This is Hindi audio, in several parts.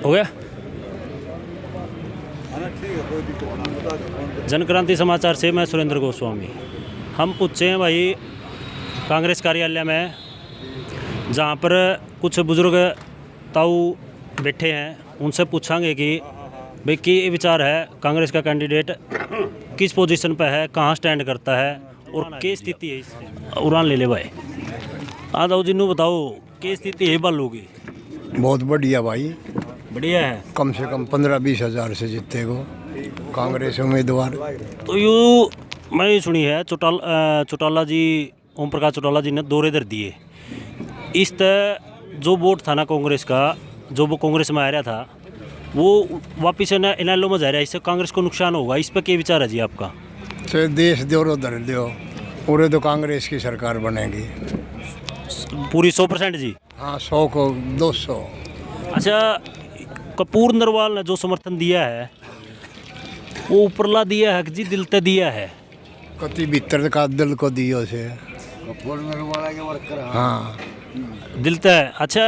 हो गया। जनक्रांति समाचार से मैं सुरेंद्र गोस्वामी। हम पूछे हैं भाई कांग्रेस कार्यालय में, जहाँ पर कुछ बुजुर्ग ताऊ बैठे हैं, उनसे पूछांगे कि भाई की विचार है, कांग्रेस का कैंडिडेट किस पोजीशन पे है, कहाँ स्टैंड करता है और क्या स्थिति है इसकी। उड़ान ले ले भाई। हाँ ताऊ जिन्नू बताओ क्या स्थिति है बालू की। बहुत बढ़िया भाई, बढ़िया है। कम से कम 15-20 हज़ार से जीतेगा कांग्रेस उम्मीदवार। तो यूँ मैंने सुनी है चौटाला जी, ओम प्रकाश चौटाला जी ने दौरे दर दिए। इस तरह जो वोट था ना कांग्रेस का, जो वो कांग्रेस में आ रहा था, वो वापिस इनेलो में जा रहा है। इससे कांग्रेस को नुकसान होगा। इस पर क्या विचार है जी आपका। तो देश दो उधर दो, पूरे तो कांग्रेस की सरकार बनेगी पूरी 100% जी। हाँ, 100 को 200। अच्छा, कपूर नरवाल ने जो समर्थन दिया है वो ऊपरला दिया है कि जी दिल ते दिया है। कति भीतर का दिल को दियो से कपूर नरवाल के वर्कर। हाँ, दिल ते। अच्छा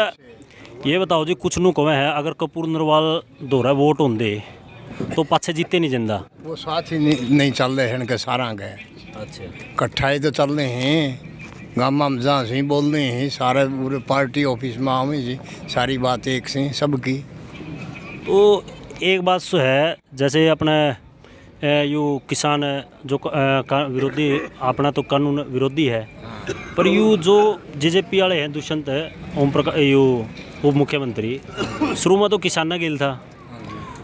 ये बताओ जी, कुछ नु कहे है अगर कपूर नरवाल दोहरा वोट होंगे तो पाछे जीते नहीं जिंदा। वो साथ ही नहीं चल रहे हैं इनके सारा गए। अच्छा, कट्ठाई तो चल रहे हैं, गामा में जहाँ से बोल रहे हैं, सारे पूरे पार्टी ऑफिस में आवे जी, सारी बात एक से सबकी। तो एक बात तो है, जैसे अपने यू किसान जो विरोधी, अपना तो कानून विरोधी है, पर यू जो जेजेपी वाले हैं, दुष्यंत ओम प्रकाश यू उप मुख्यमंत्री, शुरू में तो किसान गेल था।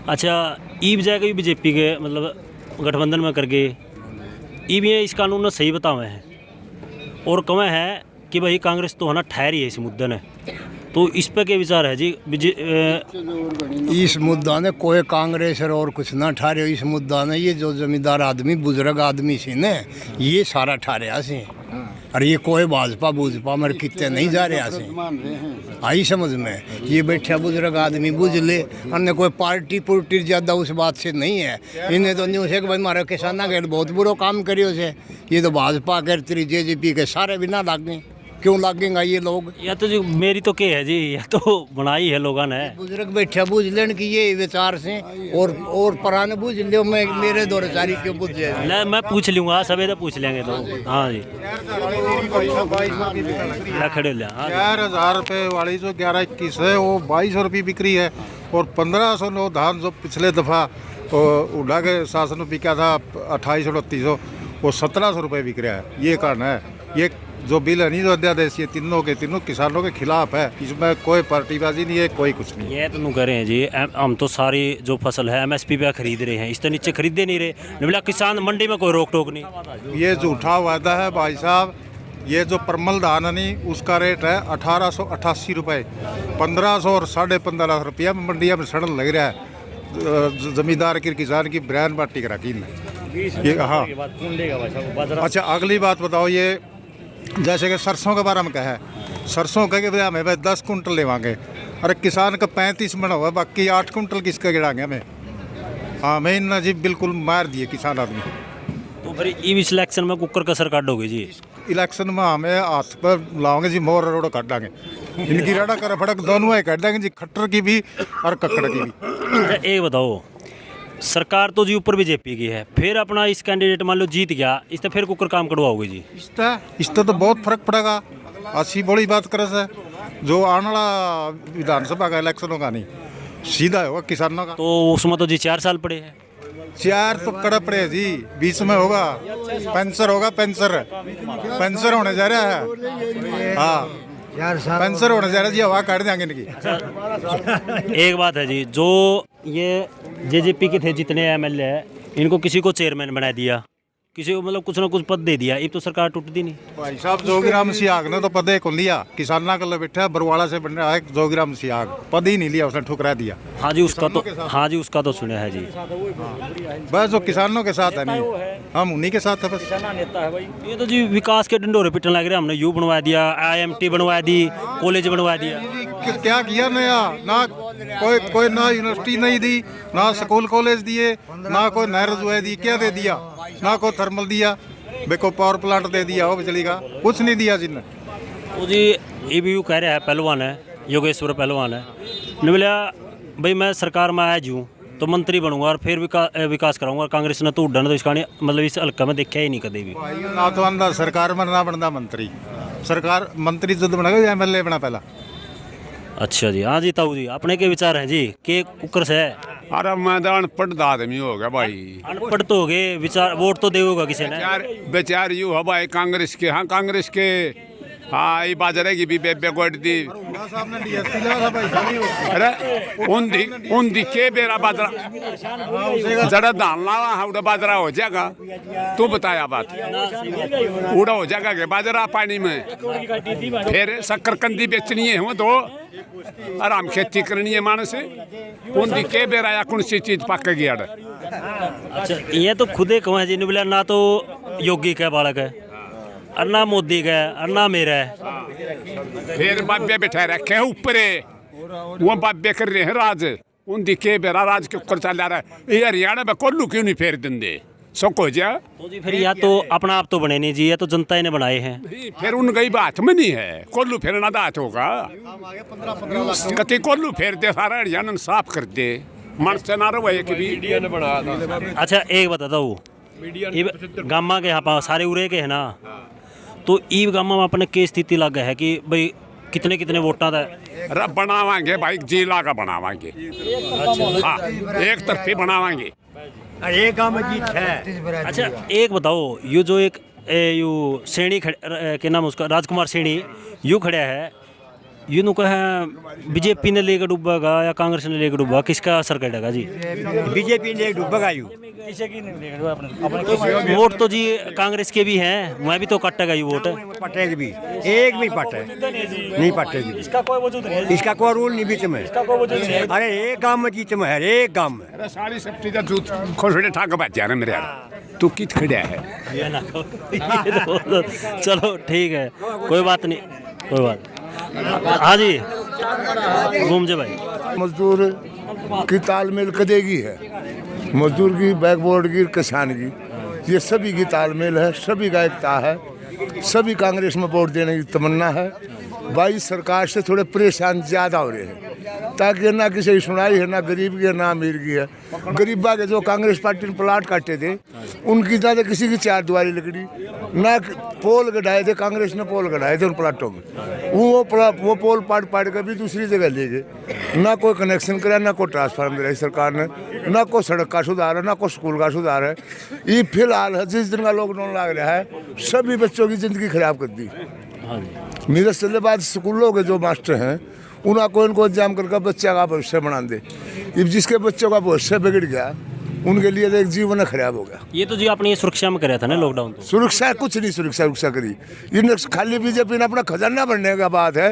अच्छा, ई बजाय बीजेपी के मतलब गठबंधन में करके ई भी इस कानून ने सही बतावे हैं और कमें है कि भाई कांग्रेस तो है ना ठहरी है इस मुद्दे ने। तो इस पे क्या विचार है जी। इस मुद्दा ने कोई कांग्रेस और कुछ ना ठहरे। इस मुद्दा ने ये जो जमींदार आदमी, बुजुर्ग आदमी से ने ये सारा ठहरिया से। और ये कोई भाजपा भूजपा मर कितने नहीं जा रहा से। आई समझ में, ये बैठा बुजुर्ग आदमी बुझ ले, अन्य कोई पार्टी पुर्टी ज़्यादा उस बात से नहीं है। इन्हें तो न्यूज़ है कि भाई हमारे किसाना के बहुत बुरा काम करियो से। ये तो भाजपा करती जेजेपी के सारे भी ना लागे, क्यों लागेंगे ये लोग। या तो जी मेरी तो क्या है जी, या तो बनाई है लोगों ने। बुजुर्ग बैठा बुझ लेन की ये विचार से, और पुराने बुझ लियो। मैं मेरे दौर सारी क्यों बुझ जाए। नहीं, मैं पूछ लूँगा, सवेरे पूछ लेंगे तो। हाँ जी, खड़े ले। 4,000 रुपये वाली जो 11-21 है वो 2,200 रुपये बिक्री है। और 1,500 धान जो पिछले दफ़ा उड़ा के शासन में बिका था 2,800-3,200, वो 1,700 रुपये बिक रहा है। ये कारण है। ये जो बिल है नहीं, जो अध्यादेश, ये तीनों किसानों के खिलाफ है। इसमें कोई पार्टीबाजी नहीं है, कोई कुछ नहीं। ये तो कह रहे हैं जी, हम तो सारी जो फसल है MSP पे खरीद रहे हैं, इससे नीचे खरीदे नहीं रहे। बोला किसान मंडी में कोई रोक टोक नहीं। ये झूठा वादा है भाई साहब। ये जो परमल धान है नहीं, उसका रेट है 1,888 रुपये। 1,500 और 15,500 रुपया में मंडिया में सड़न लग रहा है। जमींदार की किसान की ब्रांड बाटी करा की ये। हाँ, अच्छा अगली बात बताओ, ये जैसे कि सरसों के बारे में कहा है, सरसों के वजह में भाई 10 कुंटल लेवांगे। अरे किसान का 35 मन हुआ, बाकी 8 कुंटल किसका गिराएंगे हमें। हाँ, मैं इन जी बिल्कुल मार दिए किसान आदमी। तो फिर इस इलेक्शन में कुकर कसर काटोगे जी। इलेक्शन में हमें हाथ पर लाओगे जी, मोर रोड काट देंगे। इनकी रड़ा कर फड़क दोनों ही काट देंगे जी, खट्टर की भी और कक्कड़ की भी। एक बताओ, सरकार तो जी ऊपर बीजेपी की है, फिर अपना इस कैंडिडेट मान लो जीत गया, इससे फिर कुकर काम करवाओगे जी। इससे तो बहुत फर्क पड़ेगा। अच्छी बड़ी बात करे से जो आने वाला विधानसभा का इलेक्शन होगा नहीं, सीधा होगा किसानों का। तो उसमें तो जी 4 साल पड़े हैं। 4 तो कड़ा पड़े जी, बीच में होगा पेंसर होगा। पेंसर होने जा रहा है। हाँ, पेंसर होने जा रहा है जी, हवा काट देंगे इनकी। एक बात है जी, जो ये जेजेपी के थे जितने MLA है, इनको किसी को चेयरमैन बना दिया, किसी को मतलब कुछ ना कुछ पद दे दिया। अब तो सरकार टूटती नहीं। भाई साहब, जोगीराम सियाग ने तो पद को लिया, किसाना का बैठा बरवाड़ा से बन रहा है जोगीराम सियाग, पद ही नहीं लिया, उसने ठुकरा दिया। हाँ जी, उसका तो सुना है जी। बस वो किसानों के साथ है नहीं, हम उन्हीं के साथ है बस। नेता है भाई। ये तो जी विकास के डंडोरे पिटने लग रहे। हमने यू बनवा दिया, IMT बनवा दी, कॉलेज बनवा दिया। क्या किया नया? ना कोई ना यूनिवर्सिटी नहीं दी, ना स्कूल कॉलेज दिए, ना कोई नहर जुआ दी। क्या दे दिया? ना कोई थर्मल दिया, बेको पावर प्लांट दे दिया हो बिजली का, कुछ नहीं दिया जिन्हें। वो जी EBU कह रहा है, पहलवान है, योगेश्वर पहलवान है, ने बोला भाई मैं सरकार में आया जूँ तो मंत्री बनूंगा और फिर विकास कराऊंगा, कांग्रेस ने तो उड़ना तो इसका नहीं, मतलब इस हल्का में देखा ही नहीं कभी भी। भाई ना तो आंदा सरकार में ना बनता मंत्री, सरकार मंत्री जद बनेगा एमएलए बना पहला। अच्छा जी, हाँ जी ताऊ जी, अपने के विचार हैं जी के कुकर से? अरे मैं तो अनपढ़ आदमी हो गया भाई। अनपढ़ तो हो गए, विचार वोट तो देगा किसी ने। बेचार यू हो भाई कांग्रेस के, हाँ कांग्रेस के, हाँ ये बाजारे की भी बेबे गोट दी। अरे उन दी के बेरा बाजरा जरा डालना उड़ा बाजरा हो जाएगा, तू बताया बात, उड़ा हो जाएगा के बाजरा पानी में, फिर शक्करकंदी बेचनी है वो तो आराम खेती करनी है मानस से, उन दी के बेरा या कौन सी चीज पकेगी। अच्छा ये तो खुदे कहो है जी, बोला ना तो योगी का बालक है, अन्ना मोदी का है, अन्ना मेरा है, फिर बाबे बैठे रखे ऊपर, वो बाबे कर रहे हैं राज, उन दिखे बेरा राज के ऊपर चल रहा है। ये हरियाणा में कोल्लू क्यों नहीं फेर देंगे सब हो जा। तो जी फिर या तो अपना आप तो बने नहीं जी, या तो जनता ने बनाए हैं, फिर उन गई बात में नहीं है, कोल्लू फेरना दात होगा, कति कोल्लू फेर दे सारा हरियाणा साफ कर दे, मन से ना रहे कि। अच्छा एक बताता हूँ, गामा के यहाँ पर सारे उरे के है ना, तो ई गामा में अपने की स्थिति लग है कि भाई कितने कितने वोटा था? रब बनावांगे भाई, जिला का बनावांगे, हाँ एक तरफी बनावांगे, एक गांव में जीत है। अच्छा एक बताओ, ये जो एक यू श्रेणी के नाम उसका राजकुमार श्रेणी यू खड़ा है, यू नु कहे बीजेपी ने लेकर डूबेगा या कांग्रेस ने लेकर डूबेगा, किसका असर करेगा जी? बीजेपी ने डूबेगा यू, वोट तो जी कांग्रेस के भी हैं, मैं भी तो कटेगा ये वोट, पटेगी भी, एक भी पटे नहीं पटेगी, इसका कोई वजूद नहीं, इसका कोई रूल नहीं बीच में। अरे एक गांव में जीत में है, एक गांव में। अरे सारी सब्जी का जूत खोसड़े ठाक बैठ जा रहा मेरे यार, तू कित खड़ा है ये ना चलो ठीक है, कोई बात नहीं, कोई बात। हाँ जी घूमजे भाई, मजदूर की तालमेल कदेगी है, मजदूर की, बैकबोर्ड की, किसान की, ये सभी की तालमेल है, सभी का एकता है, सभी कांग्रेस में वोट देने की तमन्ना है। भाई सरकार से थोड़े परेशान ज़्यादा हो रहे हैं, ताकि ना किसी की सुनाई है, ना गरीब की है, ना अमीर की है। गरीबा के जो कांग्रेस पार्टी ने प्लाट काटे थे, उनकी ना तो किसी की चार दुआरी लकड़ी, ना पोल गढ़ाए थे, कांग्रेस ने पोल गढ़ाए थे उन प्लाटों में, वो पोल पाट पाट कर भी दूसरी जगह ले गए, ना कोई कनेक्शन करा, ना कोई ट्रांसफार्मर दिलाई सरकार ने, ना कोई सड़क का सुधार है, ना कोई स्कूल का सुधार है। ये फिलहाल है जिस दिन का लॉकडाउन लग रहा है, सभी बच्चों की ज़िंदगी खराब कर दी। मेरे चलने बाद स्कूलों के जो मास्टर हैं, उन्हें कोई इनको इंतजाम करके बच्चे का भविष्य बना दे, अब जिसके बच्चों का भविष्य बिगड़ गया, उनके लिए तो एक जीवन खराब हो गया। ये तो जी आपने सुरक्षा में कराया था ना लॉकडाउन, तो सुरक्षा कुछ नहीं, सुरक्षा करी इन खाली बीजेपी ने अपना खजाना भरने का बात है।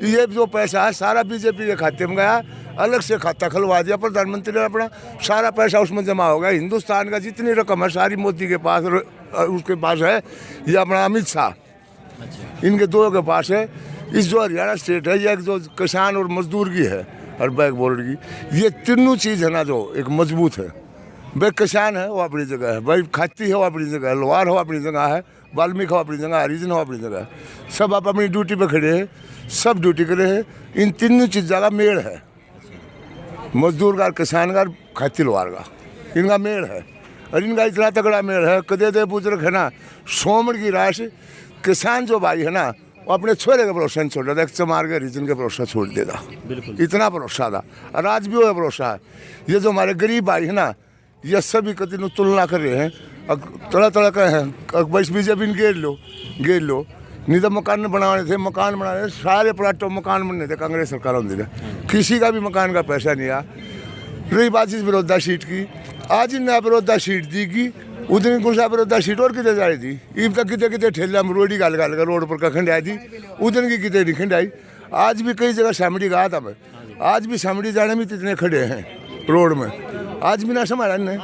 ये जो पैसा है सारा बीजेपी के खाते में गया, अलग से खाता खुलवा दिया, प्रधानमंत्री ने अपना सारा पैसा उसमें जमा हो गया। हिंदुस्तान का जितनी रकम है सारी मोदी के पास, उसके पास है, ये अपना अमित शाह, इनके दो के पास है। इस जो हरियाणा स्टेट है, ये जो किसान और मजदूर की है और बैकबोर्ड की, ये तीनों चीज़ है ना जो एक मजबूत है। भाई किसान है वो अपनी जगह है, भाई खाती है वो अपनी जगह है, लोहार हो अपनी जगह है, वाल्मीकि हो अपनी जगह, हरिजन हो अपनी जगह है, सब आप अपनी ड्यूटी पे खड़े हैं, सब ड्यूटी करे हैं। इन तीनों चीज़ों का मेल है, मजदूर का, किसान का, खाती लोहार का, इनका मेल है। और इनका इतना तगड़ा मेल है, कदे दे बुजुर्ग है ना, सोमड़ की राशि किसान जो भाई है ना, वो अपने छोरे का भरोसा नहीं छोड़ रहा था, चमार के रीजन के भरोसा छोड़ देता, इतना भरोसा था। और आज भी वो भरोसा है। ये जो हमारे गरीब भाई है ना, ये सभी कति तुलना कर रहे हैं, तरह तरह का है, बस बीजेपी घेर लो, नहीं तो मकान बनाने थे, मकान बनाने सारे प्लाटों मकान बनने थे, कांग्रेस सरकार होती थी, किसी का भी मकान का पैसा नहीं आया। रही बात इस विरोधा सीट की, आज इन्हें विरोधा सीट दी कि उतनी कुछ विरोधा सीट और कितने जा रही थी, ईब तक कितने ठेला में रोडी गाल कर रोड पर का खंड आई थी, उतनी की कितने नहीं खंड आई। आज भी कई जगह सामड़ी गया था मैं, आज भी सामड़ी जाने में इतने खड़े हैं रोड में, आज भी ना संभाला ने।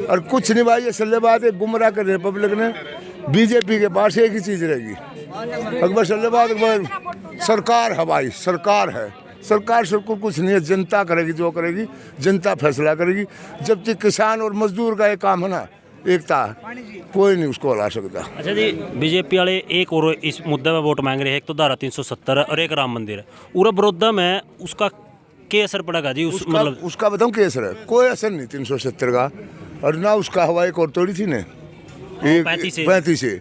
और कुछ नहीं भाई, ये सल्लेबाज है, गुमराह कर रहे पब्लिक ने। बीजेपी के पास एक ही चीज़ रहेगी, अकबर सल्लेबाज, अकबर सरकार है भाई, सरकार है, सरकार से कुछ नहीं है, जनता करेगी जो करेगी, जनता फैसला करेगी। जब तक किसान और मजदूर का एक काम है ना, एकता, कोई नहीं उसको हला सकता। अच्छा जी, बीजेपी वाले एक और इस मुद्दे में वोट मांग रहे हैं, एक तो धारा 370 है और एक राम मंदिर है। पूरा बड़ौदा में उसका क्या असर पड़ेगा जी उस उसका मतलब उसका बताऊं क्या असर है? कोई असर नहीं 370 का। और ना उसका हवा एक और तोड़ी थी ने 35 से।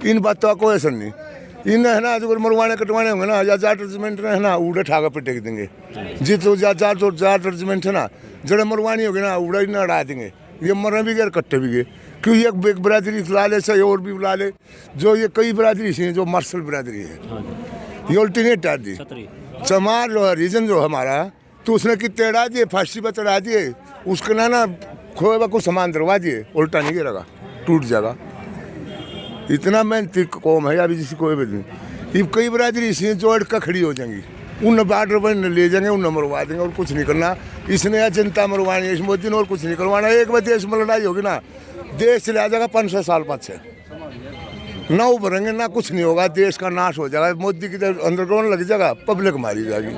इन बातों का कोई असर नहीं। इन है ना जो मरवाने कटवाने होंगे ना, या जाट रेजिमेंट है ना, उड़े ठाका पे टेक देंगे। जितो जाट रेजिमेंट है ना, जड़े मरवानी होगी ना, उड़ा ही ना अड़ा देंगे। ये मर भी गए और कट्टे भी गए, क्यों ये एक बिरादरी ला ले से और भी ला ले, जो ये कई बिरादरी से जो मार्शल बिरादरी है, ये अल्टरनेट डाल दी। चमार जो है रीजन जो हमारा, तो उसने कितने अड़ा दिए, फांसी पर चढ़ा दिए, उसका ना खोए को सामान दरवा दिए, उल्टा नहीं गिरेगा, टूट जाएगा। इतना मेहनती कौम है अभी, जिसकी कोई भी नहीं। ये कई बिरादरी इसी जोड़ कर खड़ी हो जाएंगी, उन बार्डर पर ले जाएंगे, उन मरवा देंगे, और कुछ नहीं करना। इसने या जनता मरवानी है, इस मोदी ने और कुछ नहीं करवाना। एक बार देश में लड़ाई होगी ना, देश चले आ जाएगा 500 साल पाछे, ना उभरेंगे ना कुछ नहीं होगा, देश का नाश हो जाएगा। मोदी की अंडरग्राउंड लग जाएगा, पब्लिक मारी जाएगी।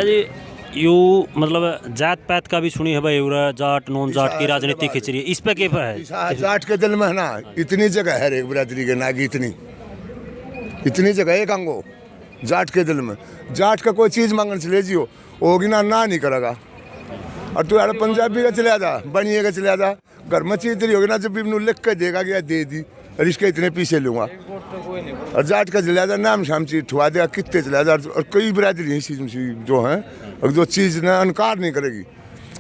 जी यू मतलब जात पात का भी सुनी है भाई, जाट नॉन जाट की राजनीति खिंच रही है, इस पे क्या है? जाट के दिल में है ना, इतनी जगह है एक बिरादरी के नागी, इतनी जगह एक अंगो जाट के दिल में। जाट का कोई चीज़ मांगने चले जियो होगी ना, ना नहीं करेगा। और तू यार पंजाबी का चले जा, बनिए का चले जा, घर में चीज होगी ना, जब भी लिख के देगा कि दे दी, और इसके इतने पीछे लूँगा। और जाट का चले जा, नाम शाम चीज ठुआ देगा, कितने चले जा। और कई बिरादरी जो हैं, और जो चीज़ ना इनकार नहीं करेगी।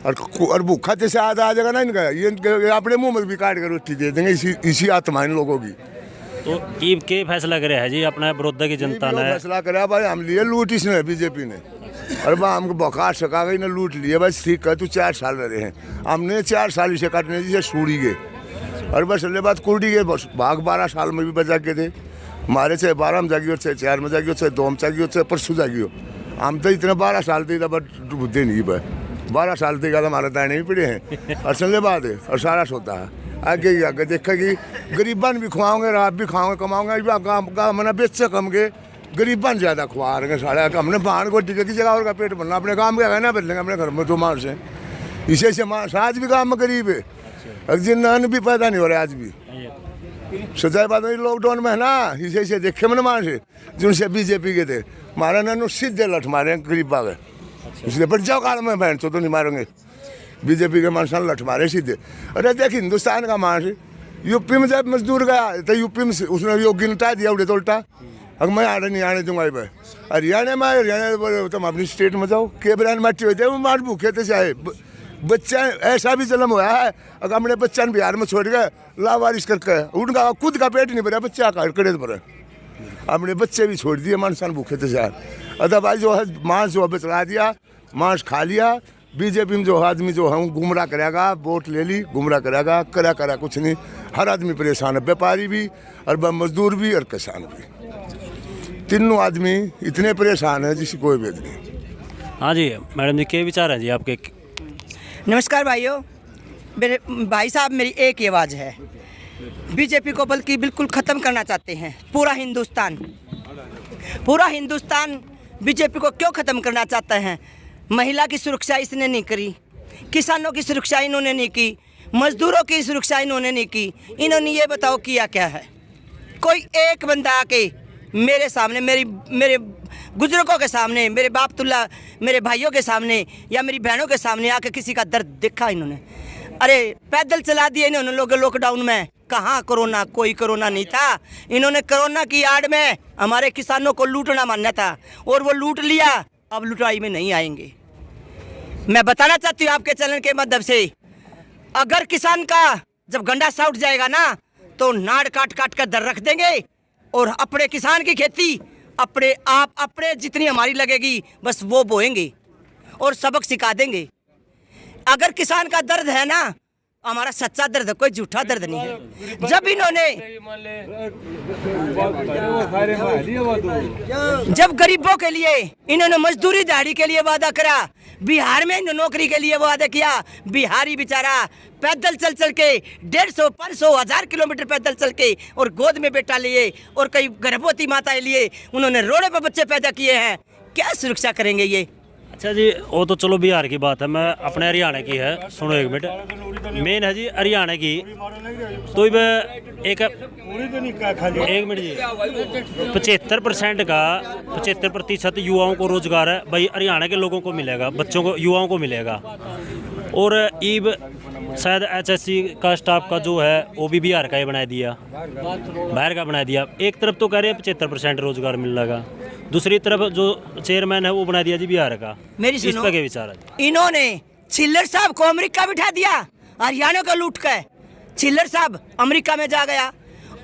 और भूखा जैसे आधा आ जाएगा ना इनका, ये अपने मुँह में भी काट कर रोटी दे देंगे, इसी आत्मा इन लोगों की। तो ईब के फैसला करे है जी अपना बड़ौदा की जनता ने? फैसला करा भाई, हम लिए लूट इसने बीजेपी ने। अरे भाई हमको बौखार सका गई ने लूट लिए, बस ठीक है, तू 4 साल रहे हैं, हमने 4 साल इसे काटने जिसे सूड़ी गए। और बस अल्ले बात कुर्डी गए, बस भाग 12 साल में भी बचा के थे हमारे, चाहे 12 में जागी हो, चाहे 4 में जागी हो, चाहे 2 में जागी हो, चाहे परसों जागी हो। हम तो इतने 12 साल थे, बट बुद्धि नहीं भाई, 12 साल थे हमारे दाने भी पड़े हैं। और चलने बात है, और सारा सोता है आगे देखा कि गरीबन भी खुआओगे, रात भी खाओगे, कमाओगे। मैंने बेचे कम के गरीबन ज़्यादा खुआ रहे हैं सारे। हमने बाहर को टिके की जगह और का पेट भरना, अपने काम का ना बदलेंगे अपने घर में, तो मार से इसे से मार। आज भी गाँव में गरीब है, जिन अन्न भी पैदा नहीं हो रहा आज भी। सच्चाई बात है, लॉकडाउन में है ना, इसे देखे मैंने मार से जिनसे बीजेपी के थे, मारा ना सीधे लठ मारे गरीब बाग, इसलिए बट जाओ काल में बहन तो नहीं मारेंगे बीजेपी के मानसा लठ मारे सीधे। अरे देख हिंदुस्तान का मानस, यूपी में जब मजदूर गया तो यूपी में उसने योगी निटा दिया उड़े तो उल्टा, अगर मैं आने नहीं आने दूंगा भाई। हरियाणा में, हरियाणा तुम अपनी स्टेट में जाओ, के ब्रांड मट्टी होते वो मार भूखे थे चाहे बच्चा। ऐसा भी जन्म हुआ है, अगर हमने बच्चा बिहार में छोड़ गए लावारिश करके, उनका खुद का पेट नहीं भरा, बच्चा का कड़े भरे, हमने बच्चे भी छोड़ दिए, मानसान भूखे थे चाहे। अदरवाइज जो है मांस जो बचला दिया, मांस खा लिया। बीजेपी में जो आदमी जो है गुमराह करेगा, वोट ले ली गुमराह करेगा, करा कुछ नहीं। हर आदमी परेशान है, व्यापारी भी और मजदूर भी और किसान भी, तीनों आदमी इतने परेशान है जिसकी कोई भेद नहीं। हाँ जी मैडम जी, क्या विचार है जी आपके? नमस्कार भाइयों, मेरे भाई साहब, मेरी एक ही आवाज़ है, बीजेपी को बल्कि बिल्कुल ख़त्म करना चाहते हैं। पूरा हिंदुस्तान बीजेपी को क्यों ख़त्म करना चाहता है? महिला की सुरक्षा इसने नहीं करी, किसानों की सुरक्षा इन्होंने नहीं की, मजदूरों की सुरक्षा इन्होंने नहीं की। इन्होंने ये बताओ किया क्या है? कोई एक बंदा आके मेरे सामने, मेरे बुजुर्गों के सामने, मेरे बापतुल्ला, मेरे भाइयों के सामने या मेरी बहनों के सामने आके किसी का दर्द देखा इन्होंने? अरे पैदल चला दिए इन्होंने लोग लॉकडाउन में, कहाँ कोरोना? कोई कोरोना नहीं था। इन्होंने कोरोना की आड़ में हमारे किसानों को लूटना मानना था, और वो लूट लिया, अब लुटाई में नहीं आएंगे। मैं बताना चाहती हूँ आपके चैनल के माध्यम से, अगर किसान का जब गंडा साउट जाएगा ना, तो नाड़ काट काट कर दर रख देंगे, और अपने किसान की खेती अपने जितनी हमारी लगेगी बस वो बोएंगे और सबक सिखा देंगे। अगर किसान का दर्द है ना, हमारा सच्चा दर्द है, कोई झूठा दर्द नहीं है। जब गरीबों के लिए इन्होंने मजदूरी दिहाड़ी के लिए वादा करा, बिहार में नौकरी के लिए वादा किया, बिहारी बेचारा पैदल चल के 150, 500, 1000 किलोमीटर पैदल चल के, और गोद में बेटा लिए, और कई गर्भवती माताएं लिए, उन्होंने रोडे पर बच्चे पैदा किए हैं। क्या सुरक्षा करेंगे ये? अच्छा जी, वो तो चलो बिहार की बात है, मैं अपने हरियाणा की है, सुनो एक मिनट। मेन है जी हरियाणा की, तो एक मिनट जी, 75% का 75% युवाओं को रोजगार है भाई हरियाणा के लोगों को मिलेगा, बच्चों को, युवाओं को मिलेगा। और ईब शायद HSC का स्टाफ का जो है वो भी बिहार का ही बना दिया, बाहर का बना दिया। एक तरफ तो कह रहे हैं 75% रोजगार मिल रहा, दूसरी तरफ जो चेयरमैन है वो बना दिया जी बिहार का। मेरी इस सुनो, पर क्या विचार है? इन्होंने छिल्लर साहब को अमेरिका बिठा दिया, हरियाणा को लूट के छिल्लर साहब अमेरिका में जा गया,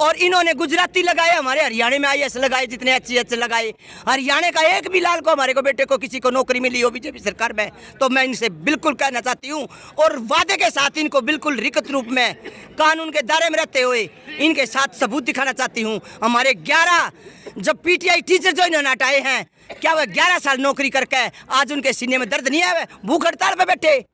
और इन्होंने गुजराती लगाए, हमारे हरियाणा में IAS लगाए, जितने HCH लगाए। हरियाणा का एक भी लाल को, हमारे को, बेटे को, किसी को नौकरी मिली हो बीजेपी सरकार में, तो मैं इनसे बिल्कुल कहना चाहती हूँ, और वादे के साथ इनको बिल्कुल लिखित रूप में कानून के दायरे में रहते हुए इनके साथ सबूत दिखाना चाहती हूँ। हमारे 11 जब PTI टीचर जो इन्होंने हटाए हैं, क्या वह 11 साल नौकरी करके आज उनके सीने में दर्द नहीं है? भूख हड़ताल पे बैठे।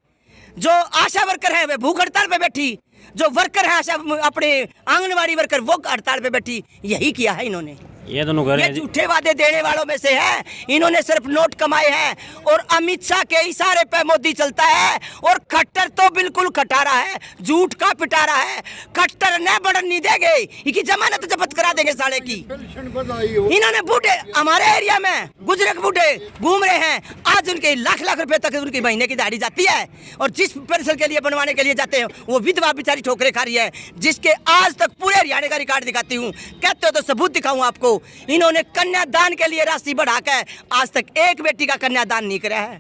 जो आशा वर्कर है वे भूख हड़ताल पे बैठी, जो वर्कर है आशा अपने आंगनवाड़ी वर्कर वो हड़ताल पे बैठी। यही किया है इन्होंने। ये दोनों कह रहे ये हैं जी, झूठे वादे देने वालों में से है। इन्होंने सिर्फ नोट कमाए हैं, और अमित शाह के इशारे पे मोदी चलता है, और खट्टर तो बिल्कुल खटारा है, झूठ का पिटारा है। खट्टर न बढ़न नहीं देंगे, इनकी जमानत जब्त करा देंगे साले की। इन्होंने बूढ़े हमारे एरिया में गुजरक बूढ़े घूम रहे हैं, आज उनके लाख लाख रुपए तक उनकी महीने की दिहाड़ी जाती है, और जिस पेंशन के लिए बनवाने के लिए जाते हैं वो विधवा बेचारी ठोकरे खा रही है, जिसके आज तक पूरे हरियाणा का रिकॉर्ड दिखाती हूँ। कहते हो तो सबूत दिखाऊं आपको। इन्होंने कन्यादान के लिए राशि बढ़ाकर आज तक एक बेटी का कन्यादान नहीं करा है।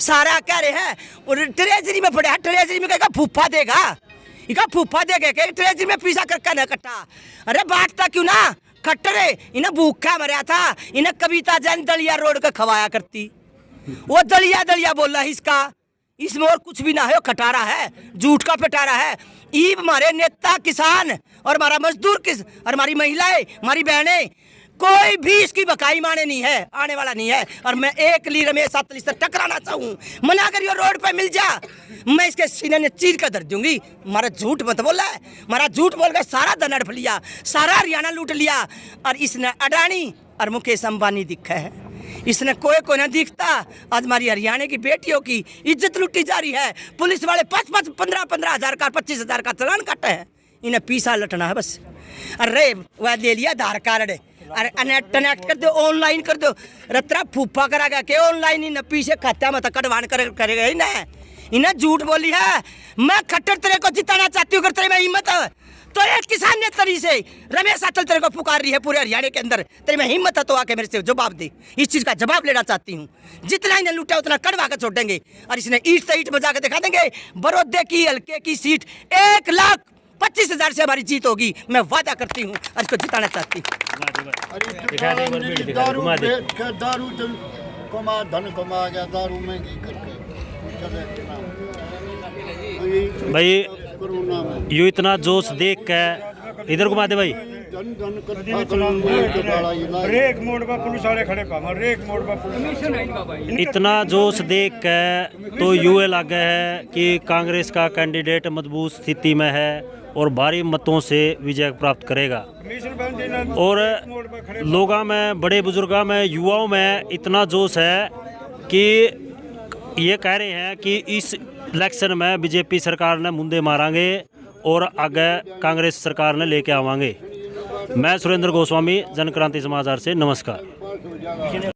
सारा कह रहे हैं, और ट्रेजरी में पड़ा है, ट्रेजरी में कहेगा फूफा देगा, इका फूफा देगा कि ट्रेजरी में पैसा करके न कट्टा। अरे बांटता क्यों ना? खट्टरे इन्हें भूखा मरा था, इन्हें कविता जैन दलिया रोड का खवाया करती, वो दलिया दलिया बोल रहा है इसका, इसमें और कुछ भी ना है, वो खटारा है, झूठ का पिटारा है। ईब हमारे नेता किसान और हमारा मजदूर और हमारी महिलाएं, हमारी बहनें, कोई भी इसकी बकाई माने नहीं है, आने वाला नहीं है। और मैं एक ली रमेश सातली से टकराना चाहूँ, मना करियो रोड पे मिल जा, मैं इसके सीने ने चीर कर धर दूंगी। हमारा झूठ मत बोला है, हमारा झूठ बोल कर सारा धन हड़प लिया, सारा हरियाणा लूट लिया, और इसने अडानी और मुकेश अंबानी दिखा है, इसने कोई ना दिखता। आज हमारी हरियाणा की बेटियों की इज्जत लूटी जा रही है। पुलिस वाले 15-15 हज़ार का 25 हज़ार का चालान काटे हैं, इन्हें पीसा लटना है बस। अरे वह ले लिया आधार कार्ड, अरे कनेक्ट कर दो, ऑनलाइन कर दो, रत्रा फूफा करा गया कि ऑनलाइन इन पीछे खाता मत कटवान करेगा इन्हें। इन्हें झूठ बोली है। मैं खट्टर तेरे को जिताना चाहती हूँ, अगर तेरे में हिम्मत है तो एक किसान ने तरी से रमेश अटल तेरे को पुकार रही है पूरे हरियाणा के अंदर, तेरे में हिम्मत है तो आके मेरे से जवाब दे। इस चीज़ का जवाब लेना चाहती हूँ। जितना इन्हें लूटा उतना कड़वा कर छोड़ देंगे, और इसने ईट से ईट बजा के दिखा देंगे। बड़ौदे की हल्के की सीट 1,25,000 से हमारी जीत होगी, मैं वादा करती हूँ, और इसको जिताना चाहती हूँ। दारू कमा, धन कमा गया, दारू महंगी करके भाई कोरोना में यू इतना जोश देख के इधर घुमा दे भाई। धन धन कर बड़ा रेक मोड़ पर पुलिस वाले खड़े पामा, रेक मोड़ पर पुलिस। इतना जोश देख के तो यूँ लग है कि कांग्रेस का कैंडिडेट मजबूत स्थिति में है और भारी मतों से विजय प्राप्त करेगा। और लोगों में, बड़े बुजुर्गों में, युवाओं में इतना जोश है कि ये कह रहे हैं कि इस इलेक्शन में बीजेपी सरकार ने मुंदे मारांगे और आगे कांग्रेस सरकार ने लेके आवांगे। मैं सुरेंद्र गोस्वामी, जनक्रांति समाचार से, नमस्कार।